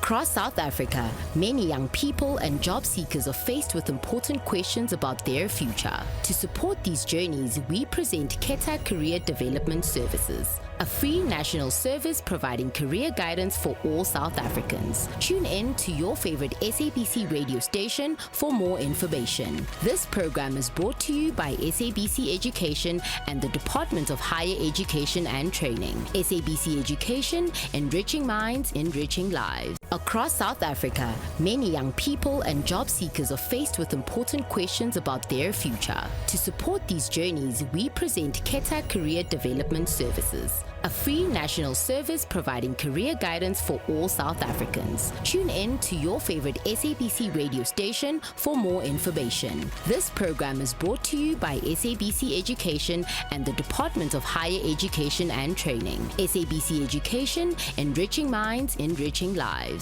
Across South Africa, many young people and job seekers are faced with important questions about their future. To support these journeys, we present Keta Career Development Services, a free national service providing career guidance for all South Africans. Tune in to your favorite SABC radio station for more information. This program is brought to you by SABC Education and the Department of Higher Education and Training. SABC Education, enriching minds, enriching lives. Across South Africa, many young people and job seekers are faced with important questions about their future. To support these journeys, we present Keta Career Development Services, a free national service providing career guidance for all South Africans. Tune in to your favorite SABC radio station for more information. This program is brought to you by SABC Education and the Department of Higher Education and Training. SABC Education, enriching minds, enriching lives.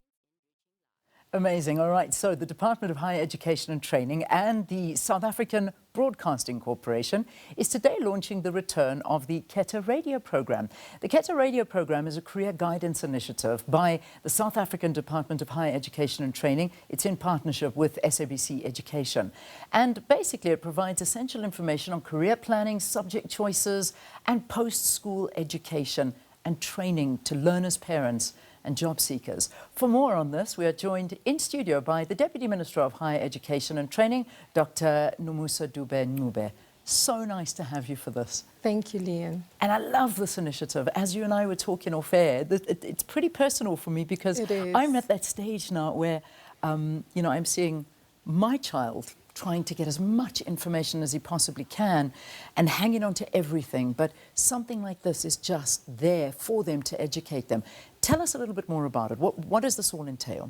Amazing. All right, so the Department of Higher Education and Training and the South African Broadcasting Corporation is today launching the return of the Khetha Radio Programme. The Keta Radio Programme is a career guidance initiative by the South African Department of Higher Education and Training. It's in partnership with SABC Education. And basically it provides essential information on career planning, subject choices and post-school education and training to learners, parents and job seekers. For more on this, we are joined in studio by the Deputy Minister of Higher Education and Training, Dr. Nomusa Dube-Ncube. So nice to have you for this. Thank you, Leanne. And I love this initiative. As you and I were talking off air, it's pretty personal for me because I'm at that stage now where, you know, I'm seeing my child trying to get as much information as he possibly can and hanging on to everything. But something like this is just there for them to educate them. Tell us a little bit more about it. What does this all entail?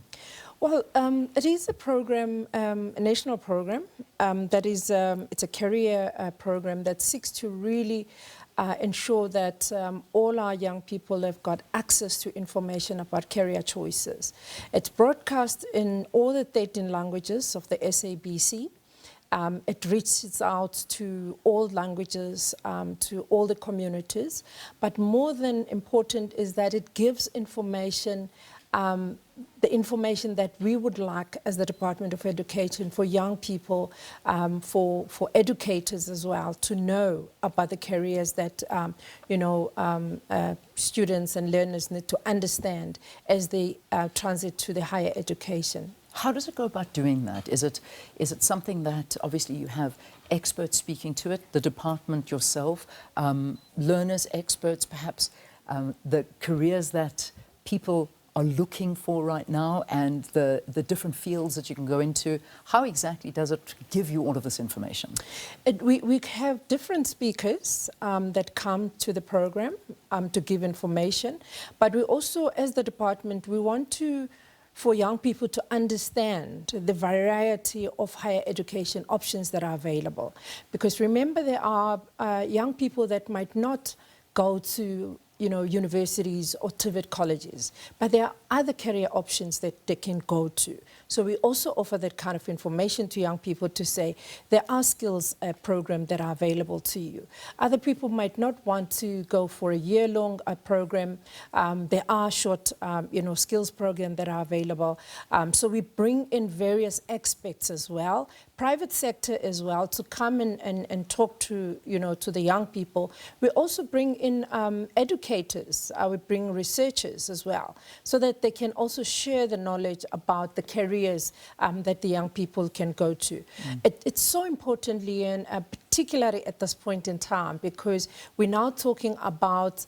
Well, it is a program, a national program, that is, it's a career program that seeks to really ensure that all our young people have got access to information about career choices. It's broadcast in all the 13 languages of the SABC. It reaches out to all languages, to all the communities, but more than important is that it gives information, the information that we would like as the Department of Education for young people, for educators as well, to know about the careers that, you know, students and learners need to understand as they transit to the higher education. How does it go about doing that? Is it something that obviously you have experts speaking to it, the department yourself, learners, experts, perhaps the careers that people are looking for right now and the different fields that you can go into? How exactly does it give you all of this information? We have different speakers that come to the program to give information, but we also, as the department, we want for young people to understand the variety of higher education options that are available. Because remember, there are young people that might not go to, you know, universities or TVET colleges, but there are other career options that they can go to. So we also offer that kind of information to young people to say there are skills programs that are available to you. Other people might not want to go for a year-long program. There are short, you know, skills programs that are available. So we bring in various experts as well, private sector as well, to come and talk to, you know, to the young people. We also bring in educators. We bring researchers as well, so that they can also share the knowledge about the careers that the young people can go to. It's so important, Leanne, particularly at this point in time, because we're now talking about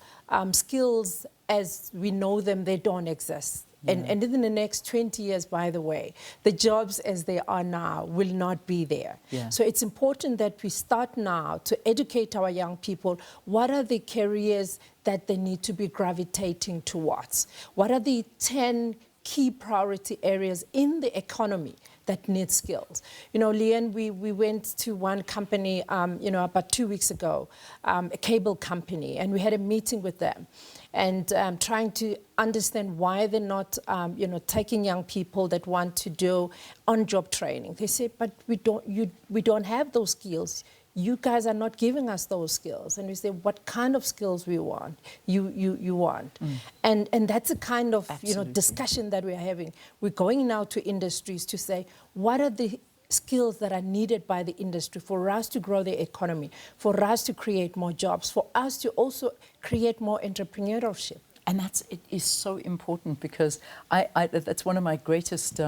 skills as we know them, they don't exist. Yeah. And in the next 20 years, by the way, the jobs as they are now will not be there. Yeah. So it's important that we start now to educate our young people. What are the careers that they need to be gravitating towards? What are the 10 key priority areas in the economy that need skills? You know, Leanne, we went to one company, you know, about 2 weeks ago, a cable company, and we had a meeting with them. And trying to understand why they're not, you know, taking young people that want to do on-job training. They say, but we don't have those skills. you guys are not giving us those skills. And we say, what kind of skills we want, you want. And that's a kind of discussion that we're having. We're going now to industries to say, what are the skills that are needed by the industry for us to grow the economy, for us to create more jobs, for us to also create more entrepreneurship. And it is so important, because that's one of my greatest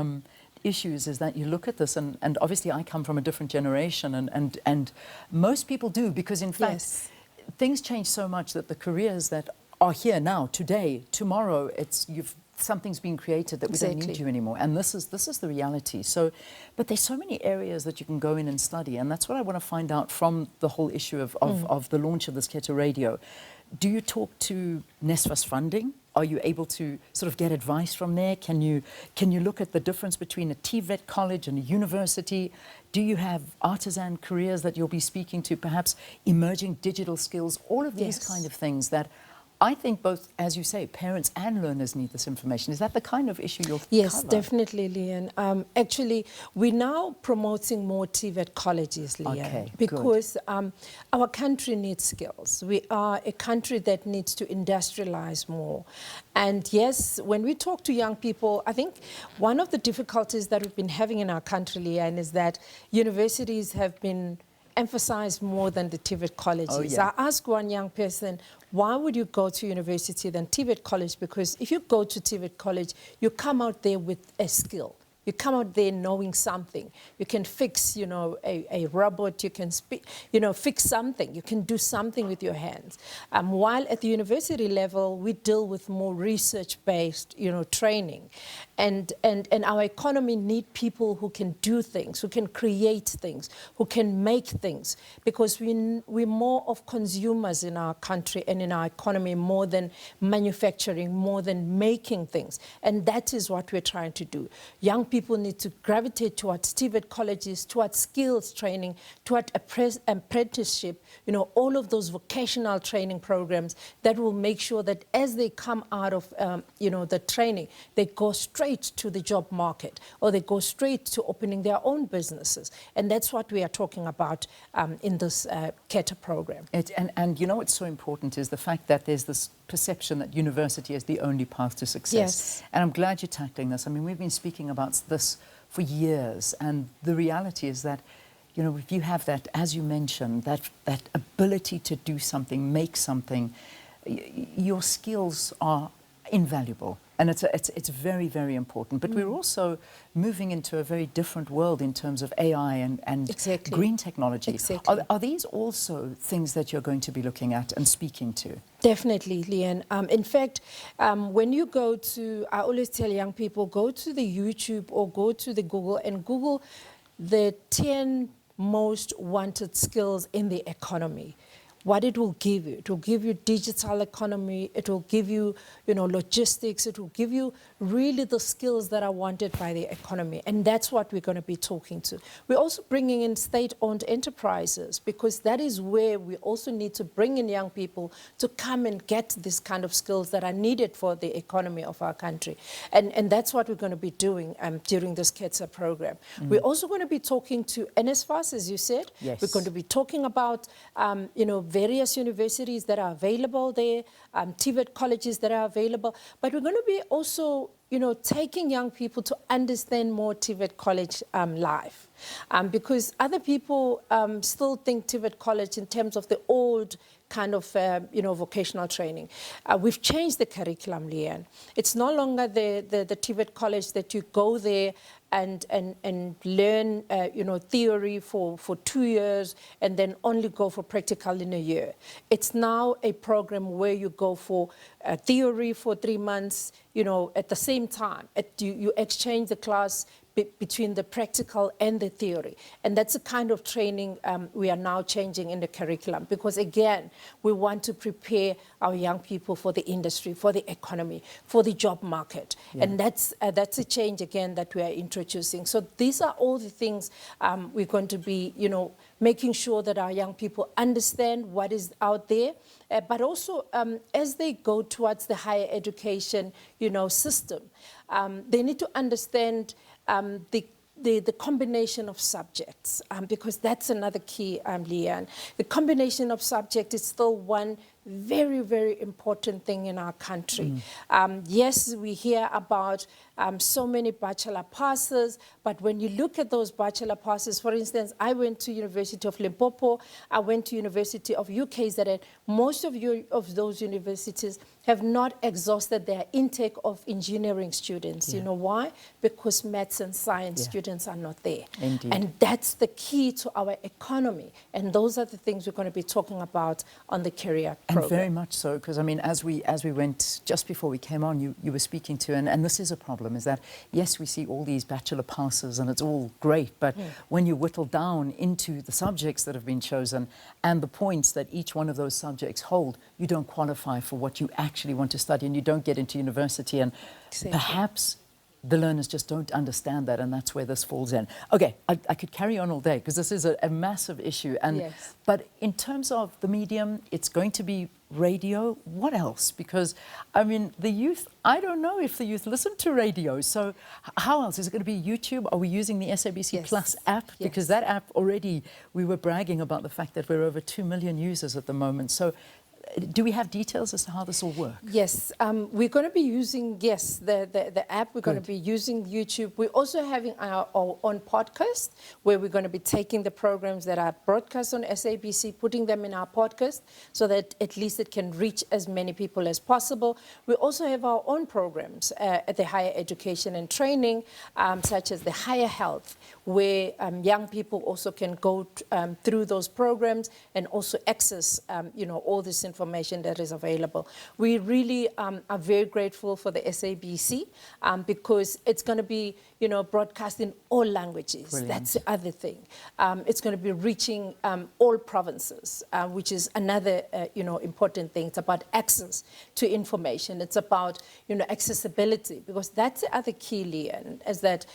issues, is that you look at this, and obviously I come from a different generation, and most people do, because in fact things change so much that the careers that are here now, today, tomorrow, something's been created that we don't need you anymore, and this is the reality. So, but there's so many areas that you can go in and study, and that's what I want to find out from the whole issue of the launch of this Keta Radio. Do you talk to NSFAS funding? Are you able to sort of get advice from there? Can you look at the difference between a TVET college and a university? Do you have artisan careers that you'll be speaking to, perhaps emerging digital skills, all of these kind of things that I think both, as you say, parents and learners need this information. Is that the kind of issue you'll Yes, cover? Definitely, Leanne. Actually, we're now promoting more TVET colleges, Leanne, because our country needs skills. We are a country that needs to industrialize more. And yes, when we talk to young people, I think one of the difficulties that we've been having in our country, Leanne, is that universities have been emphasized more than the TVET colleges. I ask one young person, why would you go to university than TVET college? Because if you go to TVET college, you come out there with a skill. You come out there knowing something. You can fix, a robot. You can fix something. You can do something with your hands. While at the university level, we deal with more research-based, training, and our economy need people who can do things, who can create things, who can make things, because we're more of consumers in our country and in our economy, more than manufacturing, more than making things, and that is what we're trying to do. Young people need to gravitate towards TVET colleges, towards skills training, towards apprenticeship, all of those vocational training programs that will make sure that as they come out of, the training, they go straight to the job market, or they go straight to opening their own businesses. And that's what we are talking about in this Keta program. And what's so important is the fact that there's this perception that university is the only path to success. Yes. And I'm glad you're tackling this. I mean, we've been speaking about this for years, and the reality is that, if you have that, as you mentioned, that ability to do something, make something, your skills are invaluable. And it's very, very important. But we're also moving into a very different world in terms of AI and green technology. Are these also things that you're going to be looking at and speaking to? Definitely, Leanne. In fact, when you go to, I always tell young people, go to the YouTube or go to the Google and Google the 10 most wanted skills in the economy. What it will give you. It will give you digital economy. It will give you, logistics. It will give you really the skills that are wanted by the economy. And that's what we're going to be talking to. We're also bringing in state-owned enterprises, because that is where we also need to bring in young people to come and get this kind of skills that are needed for the economy of our country. And that's what we're going to be doing during this Keta program. We're also going to be talking to NSFAS, as you said. Yes. We're going to be talking about, various universities that are available there, TVET colleges that are available. But we're going to be also, taking young people to understand more TVET college life. Because other people still think TVET college in terms of the old kind of, vocational training. We've changed the curriculum, Leanne. It's no longer the TVET college that you go there and learn, theory for 2 years and then only go for practical in a year. It's now a program where you go for theory for 3 months, at the same time. You exchange the class between the practical and the theory. And that's the kind of training we are now changing in the curriculum, because again, we want to prepare our young people for the industry, for the economy, for the job market. Yeah. And that's a change again that we are introducing. So these are all the things we're going to be, making sure that our young people understand what is out there, but also as they go towards the higher education, system, they need to understand the combination of subjects, because that's another key, Leanne. The combination of subjects is still one very, very important thing in our country. Yes, we hear about so many bachelor passes, but when you look at those bachelor passes, for instance, I went to University of Limpopo, I went to University of UKZN. Most of those universities have not exhausted their intake of engineering students. You know why? Because maths and science students are not there. Indeed. And that's the key to our economy. And those are the things we're going to be talking about on the career program. And very much so, because I mean, as we went, just before we came on, you were speaking to, and this is a problem, is that, yes, we see all these bachelor passes and it's all great, but when you whittle down into the subjects that have been chosen and the points that each one of those subjects hold, you don't qualify for what you actually want to study, and you don't get into university, and perhaps the learners just don't understand that, and that's where this falls in. Okay, I could carry on all day because this is a massive issue. And but in terms of the medium, it's going to be radio. What else? Because, I mean, the youth, I don't know if the youth listen to radio. So how else? Is it going to be YouTube? Are we using the SABC Plus app? Because that app already, we were bragging about the fact that we're over 2 million users at the moment. So do we have details as to how this will work? Yes, we're going to be using, the app. We're going to be using YouTube. We're also having our own podcast where we're going to be taking the programs that are broadcast on SABC, putting them in our podcast so that at least it can reach as many people as possible. We also have our own programs at the higher education and training, such as the higher health, where young people also can go through those programs and also access, all this information that is available. We really are very grateful for the SABC because it's going to be, broadcast in all languages. Brilliant. That's the other thing. It's going to be reaching all provinces, which is another, important thing. It's about access to information. It's about, accessibility, because that's the other key, Leanne, is that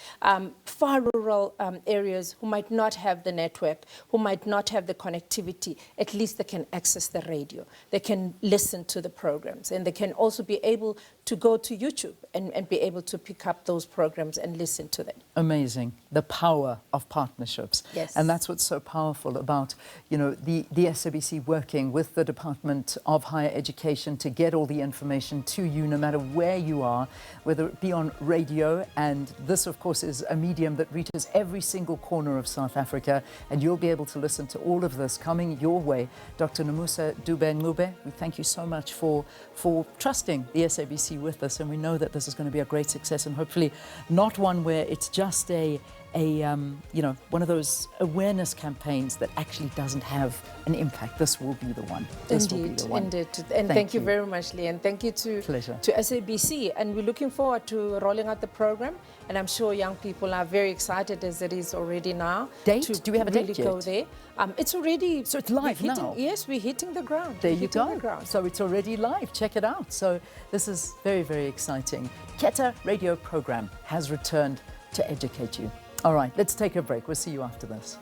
far rural areas who might not have the network, who might not have the connectivity, at least they can access the radio. They can listen to the programs, and they can also be able to go to YouTube and be able to pick up those programs and listen to them. Amazing. The power of partnerships. Yes. And that's what's so powerful about, the SABC working with the Department of Higher Education to get all the information to you, no matter where you are, whether it be on radio. And this, of course, is a medium that reaches every single corner of South Africa. And you'll be able to listen to all of this coming your way. Dr. Nomusa Dube-Ncube, we thank you so much for trusting the SABC with us, and we know that this is going to be a great success, and hopefully not one where it's just one of those awareness campaigns that actually doesn't have an impact. This will be the one. Indeed. And thank you very much, Lee, and thank you to SABC. And we're looking forward to rolling out the program, and I'm sure young people are very excited as it is already now. Date? Do we have a date yet? Go there. It's already... So it's live now? Yes, we're hitting the ground. There you go. So it's already live. Check it out. So this is very, very exciting. Keta Radio Programme has returned to educate you. All right, let's take a break. We'll see you after this.